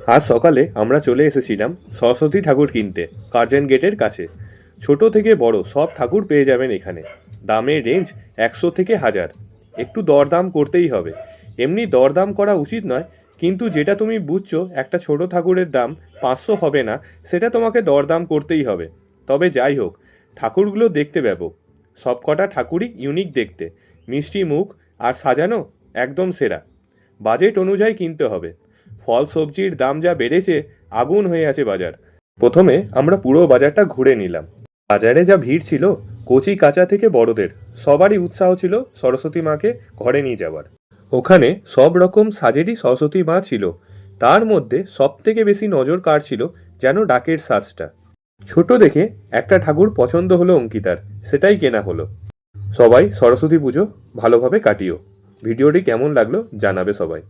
আজ সকালে আমরা চলে এসেছিলাম সরস্বতী ঠাকুর কিনতে কার্জন গেটের কাছে। ছোট থেকে বড় সব ঠাকুর পেয়ে যাবেন এখানে। দামের রেঞ্জ 100 থেকে 1000। একটু দরদাম করতেই হবে। এমনি দরদাম করা উচিত নয়, কিন্তু যেটা তুমি বুঝছো একটা ছোট ঠাকুরের দাম 500 হবে না, সেটা তোমাকে দরদাম করতেই হবে। তবে যাই হোক, ঠাকুরগুলো দেখতে ব্যাপক। সবকটা ঠাকুরই ইউনিক দেখতে, মিষ্টি মুখ আর সাজানো একদম সেরা। বাজেট অনুযায়ী কিনতে হবে। ফল সবজির দাম যা বেড়েছে, আগুন হয়ে আছে বাজার। প্রথমে আমরা পুরো বাজারটা ঘুরে নিলাম। বাজারে যা ভিড় ছিল, কচি কাঁচা থেকে বড়দের সবারই উৎসাহ ছিল সরস্বতী মাকে ঘরে নিয়ে যাওয়ার। ওখানে সব রকম সাজেরই সরস্বতী মা ছিল। তার মধ্যে সব থেকে বেশি নজর কাড়ছিল যেন ডাকের সাজটা। ছোট দেখে একটা ঠাকুর পছন্দ হলো অঙ্কিতার, সেটাই কেনা হলো। সবাই সরস্বতী পুজো ভালোভাবে কাটিও। ভিডিওটি কেমন লাগলো জানাবে সবাই।